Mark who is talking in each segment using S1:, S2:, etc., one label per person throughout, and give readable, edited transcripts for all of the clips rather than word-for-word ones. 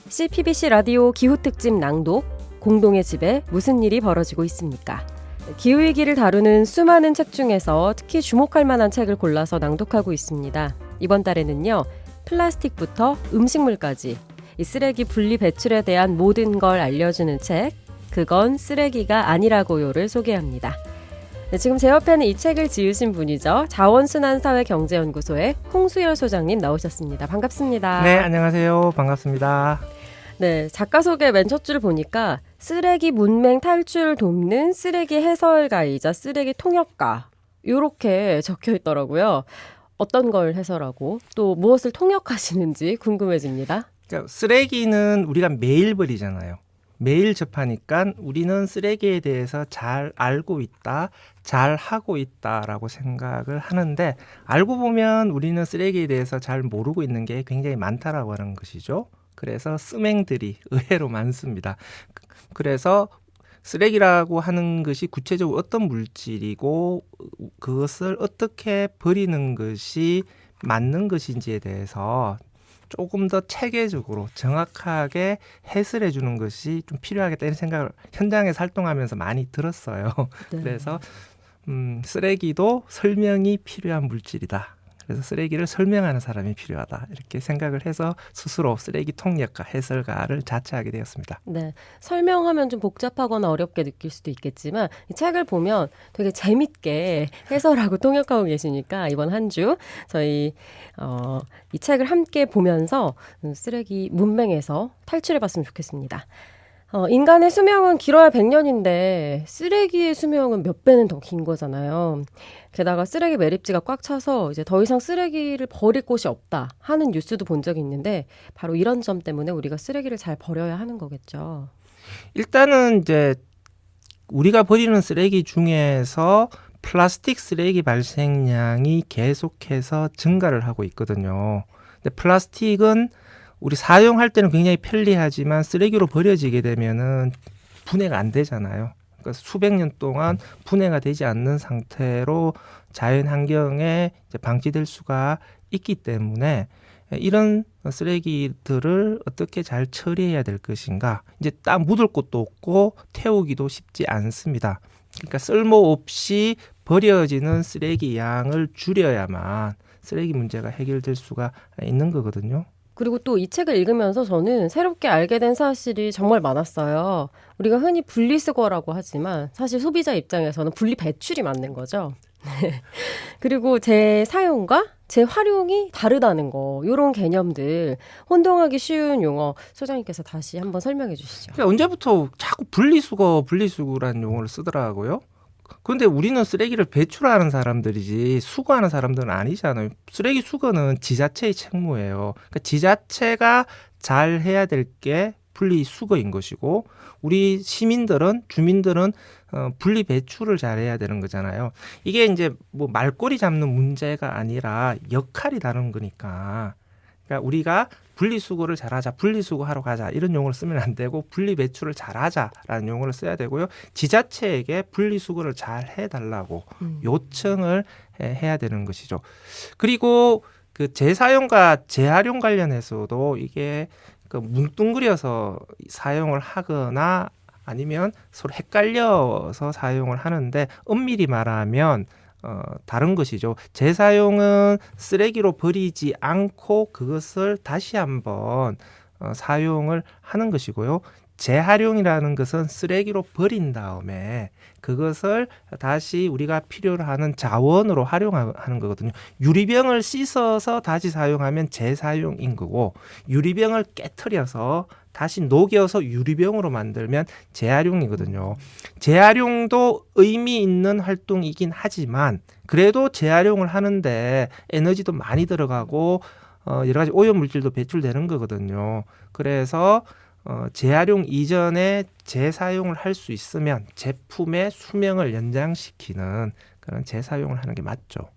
S1: CPBC 라디오 기후특집 낭독, 공동의 집에 무슨 일이 벌어지고 있습니까? 기후위기를 다루는 수많은 책 중에서 특히 주목할 만한 책을 골라서 낭독하고 있습니다. 이번 달에는요, 플라스틱부터 음식물까지 이 쓰레기 분리 배출에 대한 모든 걸 알려주는 책, 그건 쓰레기가 아니라고요를 소개합니다. 네, 지금 제 옆에는 이 책을 지으신 분이죠. 자원순환사회경제연구소의 홍수열 소장님 나오셨습니다. 반갑습니다.
S2: 네, 안녕하세요. 반갑습니다.
S1: 네, 작가 소개 맨 첫 줄 보니까 쓰레기 문맹 탈출을 돕는 쓰레기 해설가이자 쓰레기 통역가 이렇게 적혀 있더라고요. 어떤 걸 해설하고 또 무엇을 통역하시는지 궁금해집니다.
S2: 그러니까 쓰레기는 우리가 매일 버리잖아요. 매일 접하니까 우리는 쓰레기에 대해서 잘 알고 있다, 잘 하고 있다라고 생각을 하는데 알고 보면 우리는 쓰레기에 대해서 잘 모르고 있는 게 굉장히 많다라고 하는 것이죠. 그래서 쓰맹들이 의외로 많습니다. 그래서 쓰레기라고 하는 것이 구체적으로 어떤 물질이고 그것을 어떻게 버리는 것이 맞는 것인지에 대해서 조금 더 체계적으로 정확하게 해설해 주는 것이 좀 필요하겠다 이런 생각을 현장에서 활동하면서 많이 들었어요.
S1: 네.
S2: 그래서 쓰레기도 설명이 필요한 물질이다. 그래서 쓰레기를 설명하는 사람이 필요하다. 이렇게 생각을 해서 스스로 쓰레기 통역가, 해설가를 자처하게 되었습니다.
S1: 네, 설명하면 좀 복잡하거나 어렵게 느낄 수도 있겠지만 이 책을 보면 되게 재밌게 해설하고 통역하고 계시니까 이번 한 주 저희 이 책을 함께 보면서 쓰레기 문맹에서 탈출해봤으면 좋겠습니다. 인간의 수명은 길어야 100년인데 쓰레기의 수명은 몇 배는 더 긴 거잖아요. 게다가 쓰레기 매립지가 꽉 차서 이제 더 이상 쓰레기를 버릴 곳이 없다 하는 뉴스도 본 적이 있는데 바로 이런 점 때문에 우리가 쓰레기를 잘 버려야 하는 거겠죠.
S2: 일단은 이제 우리가 버리는 쓰레기 중에서 플라스틱 쓰레기 발생량이 계속해서 증가를 하고 있거든요. 근데 플라스틱은 우리 사용할 때는 굉장히 편리하지만 쓰레기로 버려지게 되면은 분해가 안 되잖아요. 그러니까 수백 년 동안 분해가 되지 않는 상태로 자연 환경에 이제 방치될 수가 있기 때문에 이런 쓰레기들을 어떻게 잘 처리해야 될 것인가. 이제 딱 묻을 곳도 없고 태우기도 쉽지 않습니다. 그러니까 쓸모없이 버려지는 쓰레기 양을 줄여야만 쓰레기 문제가 해결될 수가 있는 거거든요.
S1: 그리고 또 이 책을 읽으면서 저는 새롭게 알게 된 사실이 정말 많았어요. 우리가 흔히 분리수거라고 하지만 사실 소비자 입장에서는 분리 배출이 맞는 거죠. 그리고 재사용과 재활용이 다르다는 거, 이런 개념들 혼동하기 쉬운 용어 소장님께서 다시 한번 설명해 주시죠.
S2: 그러니까 언제부터 자꾸 분리수거라는 용어를 쓰더라고요. 그런데 우리는 쓰레기를 배출하는 사람들이지 수거하는 사람들은 아니잖아요. 쓰레기 수거는 지자체의 책무예요. 그러니까 지자체가 잘 해야 될 게 분리수거인 것이고 우리 주민들은 분리 배출을 잘 해야 되는 거잖아요. 이게 이제 뭐 말꼬리 잡는 문제가 아니라 역할이 다른 거니까. 그러니까 우리가 분리수거를 잘하자, 분리수거하러 가자 이런 용어를 쓰면 안 되고 분리배출을 잘하자라는 용어를 써야 되고요. 지자체에게 분리수거를 잘 해달라고 요청을 해야 되는 것이죠. 그리고 그 재사용과 재활용 관련해서도 이게 그 뭉뚱그려서 사용을 하거나 아니면 서로 헷갈려서 사용을 하는데 엄밀히 말하면 다른 것이죠. 재사용은 쓰레기로 버리지 않고 그것을 다시 한번 사용을 하는 것이고요. 재활용이라는 것은 쓰레기로 버린 다음에 그것을 다시 우리가 필요로 하는 자원으로 활용하는 거거든요. 유리병을 씻어서 다시 사용하면 재사용인 거고 유리병을 깨트려서 다시 녹여서 유리병으로 만들면 재활용이거든요. 재활용도 의미 있는 활동이긴 하지만 그래도 재활용을 하는데 에너지도 많이 들어가고 여러 가지 오염물질도 배출되는 거거든요. 그래서 재활용 이전에 재사용을 할 수 있으면 제품의 수명을 연장시키는 그런 재사용을 하는 게 맞죠.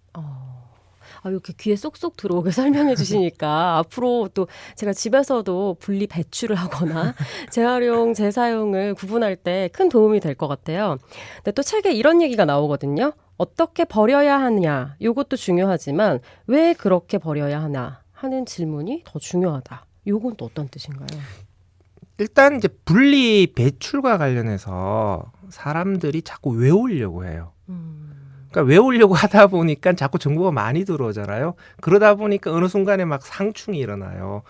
S1: 이렇게 귀에 쏙쏙 들어오게 설명해 주시니까 앞으로 또 제가 집에서도 분리 배출을 하거나 재활용, 재사용을 구분할 때 큰 도움이 될 것 같아요. 근데 또 책에 이런 얘기가 나오거든요. 어떻게 버려야 하느냐, 이것도 중요하지만 왜 그렇게 버려야 하나 하는 질문이 더 중요하다. 이건 또 어떤 뜻인가요?
S2: 일단 이제 분리 배출과 관련해서 사람들이 자꾸 외우려고 해요. 그러니까 외우려고 하다 보니까 자꾸 정보가 많이 들어오잖아요. 그러다 보니까 어느 순간에 막 상충이 일어나요.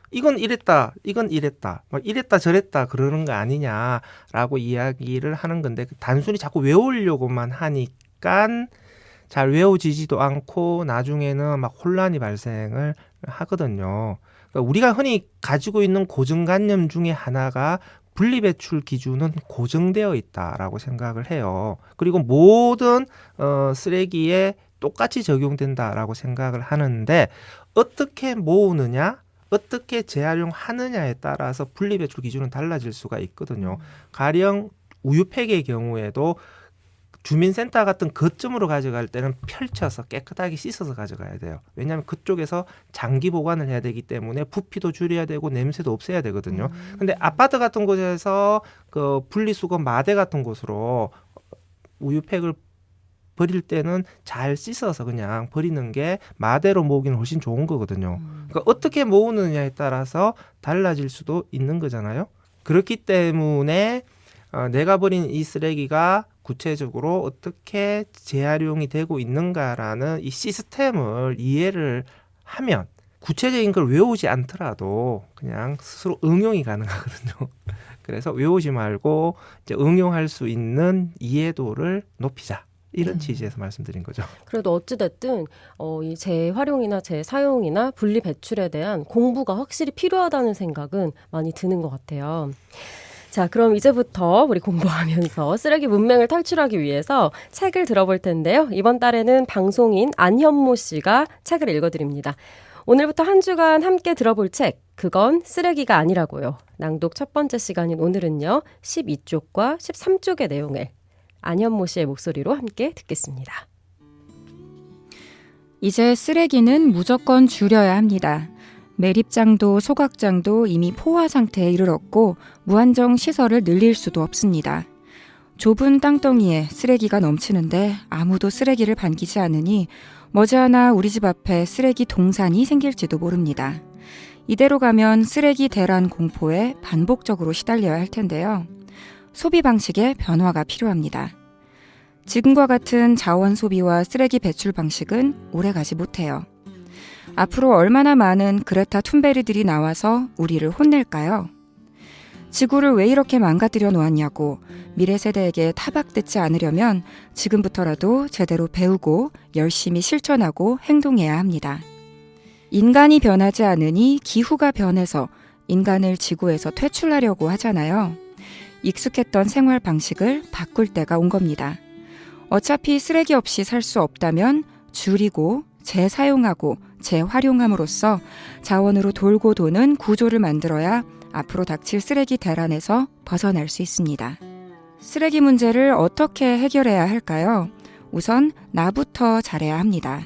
S2: 이건 이랬다, 이건 이랬다, 막 이랬다 저랬다 그러는 거 아니냐라고 이야기를 하는 건데 단순히 자꾸 외우려고만 하니까 잘 외워지지도 않고 나중에는 막 혼란이 발생을 하거든요. 그러니까 우리가 흔히 가지고 있는 고정관념 중에 하나가 분리배출 기준은 고정되어 있다라고 생각을 해요. 그리고 모든 쓰레기에 똑같이 적용된다라고 생각을 하는데 어떻게 모으느냐, 어떻게 재활용하느냐에 따라서 분리배출 기준은 달라질 수가 있거든요. 가령 우유팩의 경우에도 주민센터 같은 거점으로 가져갈 때는 펼쳐서 깨끗하게 씻어서 가져가야 돼요. 왜냐하면 그쪽에서 장기 보관을 해야 되기 때문에 부피도 줄여야 되고 냄새도 없애야 되거든요. 근데 아파트 같은 곳에서 그 분리수거 마대 같은 곳으로 우유팩을 버릴 때는 잘 씻어서 그냥 버리는 게 마대로 모으기는 훨씬 좋은 거거든요. 그러니까 어떻게 모으느냐에 따라서 달라질 수도 있는 거잖아요. 그렇기 때문에 내가 버린 이 쓰레기가 구체적으로 어떻게 재활용이 되고 있는가라는 이 시스템을 이해를 하면 구체적인 걸 외우지 않더라도 그냥 스스로 응용이 가능하거든요. 그래서 외우지 말고 이제 응용할 수 있는 이해도를 높이자. 이런 취지에서 말씀드린 거죠.
S1: 그래도 어찌됐든 이 재활용이나 재사용이나 분리 배출에 대한 공부가 확실히 필요하다는 생각은 많이 드는 것 같아요. 자, 그럼 이제부터 우리 공부하면서 쓰레기 문맹을 탈출하기 위해서 책을 들어볼 텐데요. 이번 달에는 방송인 안현모 씨가 책을 읽어드립니다. 오늘부터 한 주간 함께 들어볼 책, 그건 쓰레기가 아니라고요. 낭독 첫 번째 시간인 오늘은요. 12쪽과 13쪽의 내용을 안현모 씨의 목소리로 함께 듣겠습니다.
S3: 이제 쓰레기는 무조건 줄여야 합니다. 매립장도 소각장도 이미 포화 상태에 이르렀고 무한정 시설을 늘릴 수도 없습니다. 좁은 땅덩이에 쓰레기가 넘치는데 아무도 쓰레기를 반기지 않으니 머지않아 우리 집 앞에 쓰레기 동산이 생길지도 모릅니다. 이대로 가면 쓰레기 대란 공포에 반복적으로 시달려야 할 텐데요. 소비 방식의 변화가 필요합니다. 지금과 같은 자원 소비와 쓰레기 배출 방식은 오래가지 못해요. 앞으로 얼마나 많은 그레타 툰베리들이 나와서 우리를 혼낼까요? 지구를 왜 이렇게 망가뜨려 놓았냐고 미래 세대에게 타박듣지 않으려면 지금부터라도 제대로 배우고 열심히 실천하고 행동해야 합니다. 인간이 변하지 않으니 기후가 변해서 인간을 지구에서 퇴출하려고 하잖아요. 익숙했던 생활 방식을 바꿀 때가 온 겁니다. 어차피 쓰레기 없이 살 수 없다면 줄이고 재사용하고 재활용함으로써 자원으로 돌고 도는 구조를 만들어야 앞으로 닥칠 쓰레기 대란에서 벗어날 수 있습니다. 쓰레기 문제를 어떻게 해결해야 할까요? 우선 나부터 잘해야 합니다.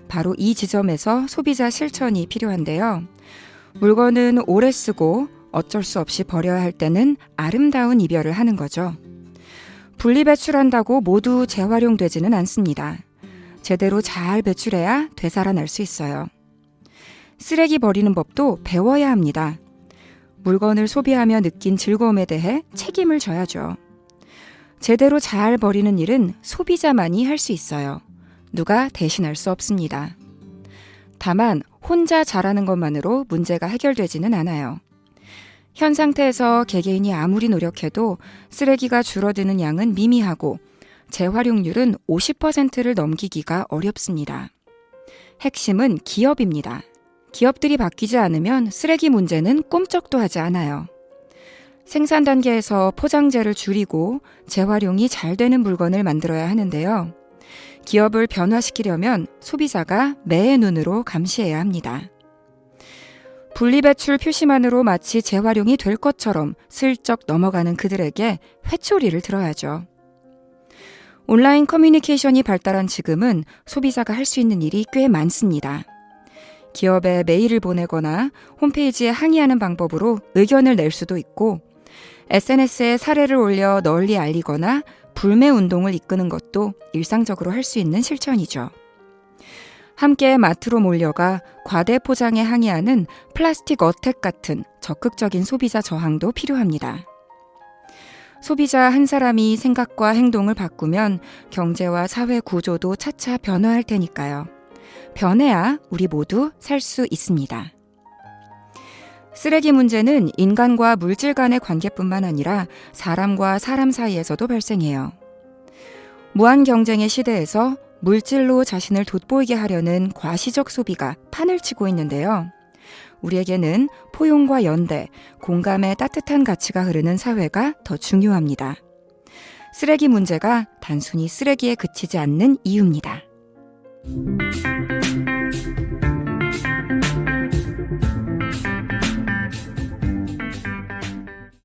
S3: 바로 이 지점에서 소비자 실천이 필요한데요. 물건은 오래 쓰고 어쩔 수 없이 버려야 할 때는 아름다운 이별을 하는 거죠. 분리배출한다고 모두 재활용되지는 않습니다. 제대로 잘 배출해야 되살아날 수 있어요. 쓰레기 버리는 법도 배워야 합니다. 물건을 소비하며 느낀 즐거움에 대해 책임을 져야죠. 제대로 잘 버리는 일은 소비자만이 할 수 있어요. 누가 대신할 수 없습니다. 다만 혼자 잘하는 것만으로 문제가 해결되지는 않아요. 현 상태에서 개개인이 아무리 노력해도 쓰레기가 줄어드는 양은 미미하고 재활용률은 50%를 넘기기가 어렵습니다. 핵심은 기업입니다. 기업들이 바뀌지 않으면 쓰레기 문제는 꼼짝도 하지 않아요. 생산 단계에서 포장재를 줄이고 재활용이 잘 되는 물건을 만들어야 하는데요. 기업을 변화시키려면 소비자가 매의 눈으로 감시해야 합니다. 분리배출 표시만으로 마치 재활용이 될 것처럼 슬쩍 넘어가는 그들에게 회초리를 들어야죠. 온라인 커뮤니케이션이 발달한 지금은 소비자가 할 수 있는 일이 꽤 많습니다. 기업에 메일을 보내거나 홈페이지에 항의하는 방법으로 의견을 낼 수도 있고 SNS에 사례를 올려 널리 알리거나 불매 운동을 이끄는 것도 일상적으로 할 수 있는 실천이죠. 함께 마트로 몰려가 과대 포장에 항의하는 플라스틱 어택 같은 적극적인 소비자 저항도 필요합니다. 소비자 한 사람이 생각과 행동을 바꾸면 경제와 사회 구조도 차차 변화할 테니까요. 변해야 우리 모두 살 수 있습니다. 쓰레기 문제는 인간과 물질 간의 관계뿐만 아니라 사람과 사람 사이에서도 발생해요. 무한 경쟁의 시대에서 물질로 자신을 돋보이게 하려는 과시적 소비가 판을 치고 있는데요. 우리에게는 포용과 연대, 공감의 따뜻한 가치가 흐르는 사회가 더 중요합니다. 쓰레기 문제가 단순히 쓰레기에 그치지 않는 이유입니다.